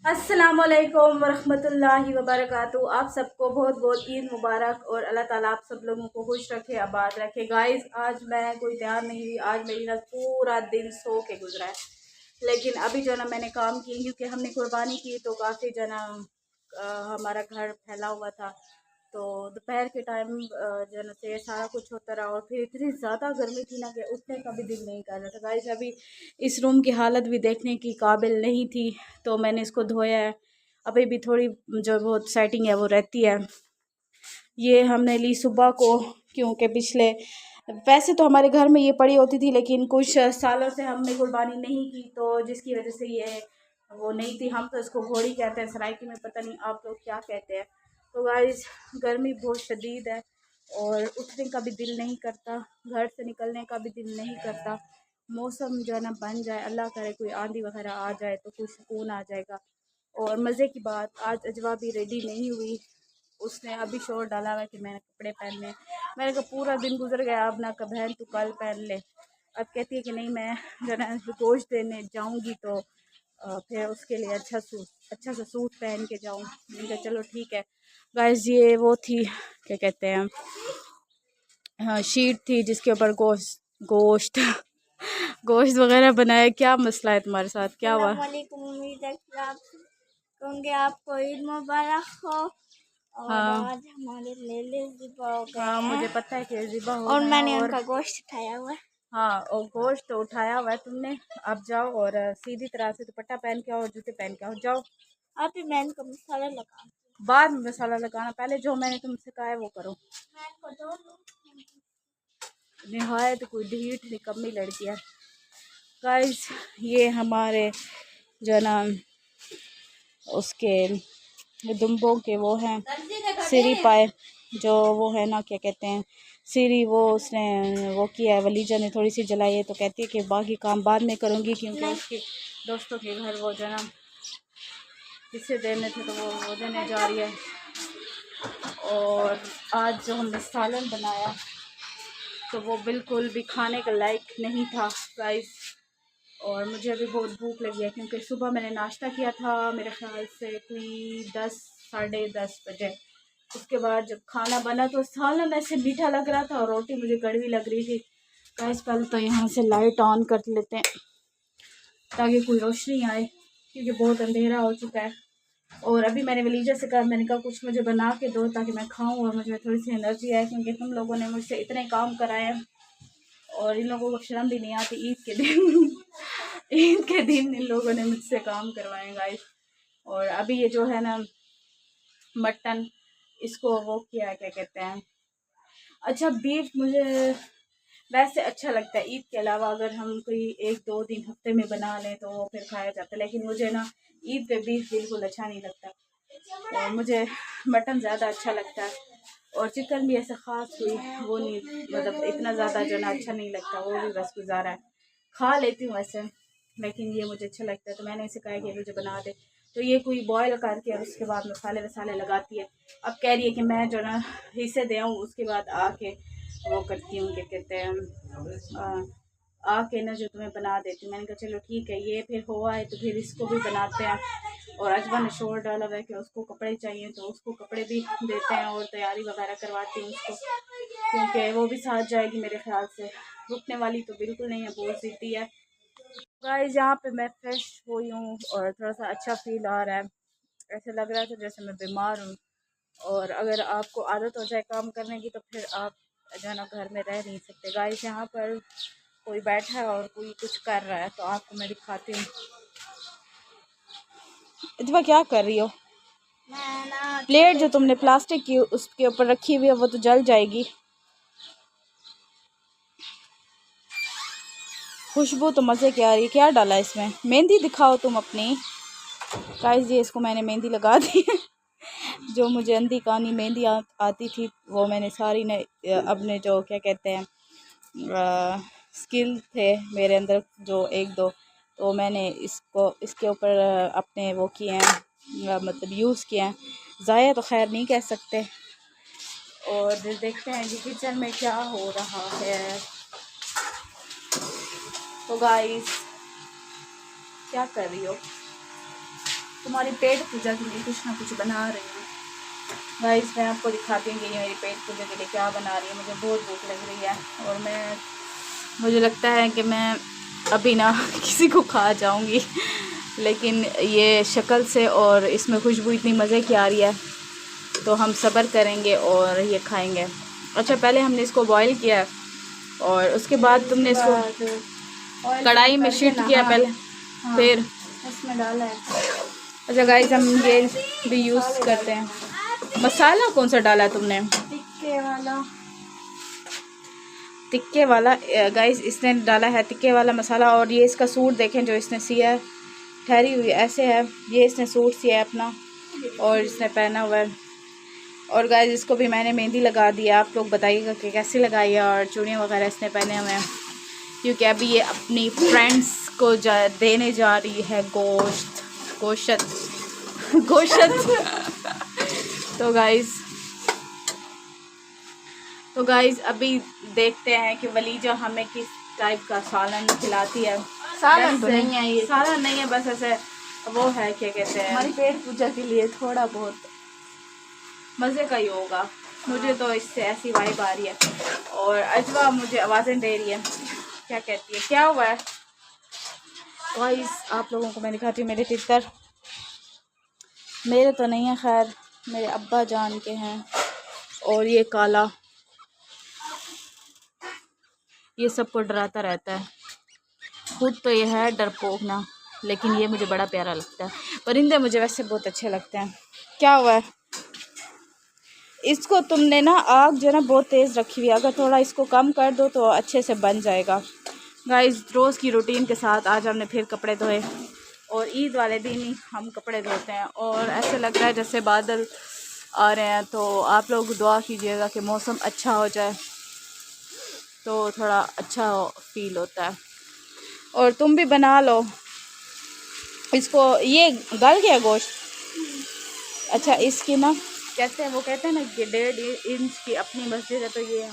अस्सलामुअलैकुम वरहमतुल्लाहि वबरकातुहू। आप सबको बहुत बहुत ईद मुबारक और अल्लाह ताला आप सब लोगों को खुश रखे, आबाद रखे। गाइस, आज मैं कोई तैयार नहीं हुई। आज मेरी ना पूरा दिन सो के गुजरा है। लेकिन अभी जो ना मैंने काम किए, क्योंकि हमने कुर्बानी की तो काफ़ी जो ना हमारा घर फैला हुआ था। तो दोपहर के टाइम जो ना से सारा कुछ होता रहा, और फिर इतनी ज़्यादा गर्मी थी ना कि उठने का भी दिल नहीं कर रहा था। गाइस, अभी इस रूम की हालत भी देखने की काबिल नहीं थी, तो मैंने इसको धोया है। अभी भी थोड़ी जो बहुत सेटिंग है वो रहती है। ये हमने ली सुबह को, क्योंकि पिछले वैसे तो हमारे घर में ये पड़ी होती थी, लेकिन कुछ सालों से हमने कुर्बानी नहीं की, तो जिसकी वजह से ये वो नहीं थी। हम तो इसको घोड़ी कहते हैं, सराइकी में पता नहीं आप लोग क्या कहते हैं। तो गाइस, गर्मी बहुत शदीद है और उठने का भी दिल नहीं करता, घर से निकलने का भी दिल नहीं करता। मौसम जो है ना बन जाए, अल्लाह करे कोई आंधी वगैरह आ जाए तो कुछ सुकून आ जाएगा। और मज़े की बात, आज अजवा भी रेडी नहीं हुई। उसने अभी शोर डाला हुआ कि मैंने कपड़े पहनने। मैंने कहा पूरा दिन गुजर गया, अब ना का बहन तू कल पहन ले। अब कहती है कि नहीं, मैं जो है गोश्त देने जाऊंगी तो फिर उसके लिए अच्छा सा सूट पहन के जाऊँ। मैंने कहा चलो ठीक है। गाइस, ये वो थी, क्या कहते हैं, हाँ, शीट थी जिसके ऊपर गोश्त गोश्त गोश्त वगैरह बनाया। क्या मसला है तुम्हारे साथ, क्या हुआ? उम्मीद है कि आप होंगे, आपको ईद मुबारक हो। और हाँ आज हमारे लेले ज़िबा हो गए हाँ, मुझे हैं पता है कि ज़िबा हो और गए हैं। मैंने और उनका गोश्त उठाया हुआ है। हाँ, और गोश्त तो उठाया हुआ है तुमने। अब जाओ और सीधी तरह से दुपट्टा पहन के आओ और जूते पहन के आओ, जाओ। अभी मैं इनको मसाला लगा बाद में मसाला लगाना, पहले जो मैंने तुमसे कहा है वो करो। मैं इनको दो निहायत कोई ढीठ निकम्मी लड़की है। गाइस, ये हमारे जो ना उसके दुम्बों के वो हैं सिरी पाए, जो वो है ना, क्या कहते हैं, सिरी, वो उसने वो किया है। वलीजा ने थोड़ी सी जलाई है, तो कहती है कि बाकी काम बाद में करूँगी, क्योंकि उसके दोस्तों के घर वो जो ना हिस्से देने थे, तो वो देने जा रही है। और आज जो हमने सालन बनाया तो वो बिल्कुल भी खाने के लायक नहीं था गाइस। और मुझे अभी बहुत भूख लगी है, क्योंकि सुबह मैंने नाश्ता किया था, मेरे ख्याल से कोई 10 साढ़े 10 बजे। उसके बाद जब खाना बना तो सालन ऐसे मीठा लग रहा था और रोटी मुझे कड़वी लग रही थी। गाइस, पहले तो यहाँ से लाइट ऑन कर लेते हैं ताकि कोई रोशनी आए, क्योंकि बहुत अंधेरा हो चुका है। और अभी मैंने वलीजा से कहा, मैंने कहा कुछ मुझे बना के दो ताकि मैं खाऊं और मुझे थोड़ी सी एनर्जी आए, क्योंकि तुम लोगों ने मुझसे इतने काम कराए हैं और इन लोगों को शर्म भी नहीं आती ईद के दिन ईद के दिन इन लोगों ने मुझसे काम करवाए गाइस। और अभी ये जो है ना मटन, इसको वो किया है, क्या कहते हैं, अच्छा बीफ मुझे वैसे अच्छा लगता है। ईद के अलावा अगर हम कोई 1 2 दिन हफ्ते में बना लें तो वो फिर खाया जाता है, लेकिन मुझे ना ईद पे बीफ बिल्कुल अच्छा नहीं लगता और मुझे मटन ज़्यादा अच्छा लगता है। और चिकन भी ऐसा ख़ास कोई वो नहीं, मतलब इतना ज़्यादा जो ना अच्छा नहीं लगता, वो भी बस गुजारा है। खा लेती हूँ वैसे, लेकिन ये मुझे अच्छा लगता है, तो मैंने इसे कहा कि मुझे बना दे। तो ये कोई बॉयल करके और उसके बाद मसाले वसाले लगाती है। अब कह रही है कि मैं जो ना हिस्से दे आऊँ, उसके बाद आके वो करती हूँ, क्या कहते हैं, आके ना जो तुम्हें बना देती हूँ। मैंने कहा चलो ठीक है, ये फिर हुआ है तो फिर इसको भी बनाते हैं। और अजवा ने शोर डाला हुआ है कि उसको कपड़े चाहिए, तो उसको कपड़े भी देते हैं और तैयारी वगैरह करवाती हूँ उसको, क्योंकि वो भी साथ जाएगी मेरे ख्याल से। रुकने वाली तो बिल्कुल नहीं है, बहुत ज़िद्दी है। गाइस, यहाँ पे मैं फ्रेश हुई हूँ और थोड़ा सा अच्छा फील आ रहा है। ऐसे लग रहा था जैसे मैं बीमार हूँ। और अगर आपको आदत हो जाए काम करने की तो फिर आप जो है ना घर में रह नहीं सकते। गाइस, यहाँ पर कोई बैठा है और कोई कुछ कर रहा है, तो आपको मैं दिखाती हूँ। इतना क्या कर रही हो? मैं ना प्लेट जो तुमने प्लास्टिक की उसके ऊपर रखी हुई है वो तो जल जाएगी। खुशबू तो मज़े की आ रही है। क्या डाला इसमें? मेहंदी दिखाओ तुम अपनी। गाइस, ये इसको मैंने मेहंदी लगा दी है जो मुझे अंधी कानी मेहंदी आती थी, वो मैंने सारी ने अपने जो क्या कहते हैं स्किल थे मेरे अंदर जो 1 2, तो मैंने इसको इसके ऊपर अपने वो किए हैं, मतलब यूज़ किए हैं। ज़ाया तो खैर नहीं कह सकते। और देखते हैं कि किचन में क्या हो रहा है। तो गाइस, क्या कर रही हो हमारी पेट पूजा के लिए कुछ ना कुछ बना रही हूँ। गाइस मैं आपको दिखाती हूँ कि ये मेरी पेट पूजा के लिए क्या बना रही है। मुझे बहुत भूख लग रही है और मुझे लगता है कि मैं अभी ना किसी को खा जाऊँगी, लेकिन ये शक्ल से और इसमें खुशबू इतनी मज़े की आ रही है तो हम सब्र करेंगे और ये खाएंगे। अच्छा पहले हमने इसको बॉईल किया है और उसके बाद तुमने इसको कढ़ाई में शिफ्ट किया पहले, फिर इसमें डाला है। अच्छा गाइस हम ये भी यूज़ करते हैं। मसाला कौन सा डाला तुमने? तिक्के वाला गाइस इसने डाला है तिक्के वाला मसाला। और ये इसका सूट देखें जो इसने सिया है, ठहरी हुई ऐसे है। ये इसने सूट सिया है अपना और इसने पहना हुआ है। और गाइस इसको भी मैंने मेहंदी लगा दी है। आप लोग बताइएगा कि कैसी लगाई है। और चूड़ियाँ वगैरह इसने पहने हुए हैं क्योंकि अभी ये अपनी फ्रेंड्स को देने जा रही है गोश्त। तो गाइस अभी देखते हैं कि वलीजा हमें किस टाइप का सालन खिलाती है। सालन तो नहीं है, ये सालन नहीं है, बस ऐसे वो है क्या कहते हैं, हमारी पेट पूजा के लिए थोड़ा बहुत मज़े का ही होगा। मुझे तो इससे ऐसी वाइब आ रही है। और अजवा मुझे आवाज़ें दे रही है, क्या कहती है, क्या हुआ है गाइस? आप लोगों को मैं दिखाती हूँ मेरे तितर। मेरे तो नहीं है, खैर मेरे अब्बा जान के हैं। और ये काला ये सबको डराता रहता है। खुद तो ये है डरपोक ना, लेकिन ये मुझे बड़ा प्यारा लगता है। परिंदे मुझे वैसे बहुत अच्छे लगते हैं। क्या हुआ है? इसको तुमने ना आग जो है ना बहुत तेज़ रखी हुई है, अगर थोड़ा इसको कम कर दो तो अच्छे से बन जाएगा। गाइस रोज़ की रूटीन के साथ आज हमने फिर कपड़े धोए और ईद वाले दिन ही हम कपड़े धोते हैं। और ऐसे लग रहा है जैसे बादल आ रहे हैं, तो आप लोग दुआ कीजिएगा कि मौसम अच्छा हो जाए तो थोड़ा अच्छा फील होता है। और तुम भी बना लो इसको। ये गल गया गोश्त? अच्छा इसकी ना कहते हैं, वो कहते हैं ना कि 1.5 इंच की अपनी मस्जिद है, तो ये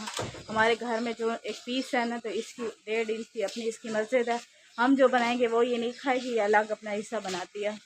हमारे घर में जो एक पीस है ना, तो इसकी 1.5 इंच की अपनी इसकी मस्जिद है। हम जो बनाएंगे वो ये नहीं खाएगी, ये अलग अपना हिस्सा बनाती है।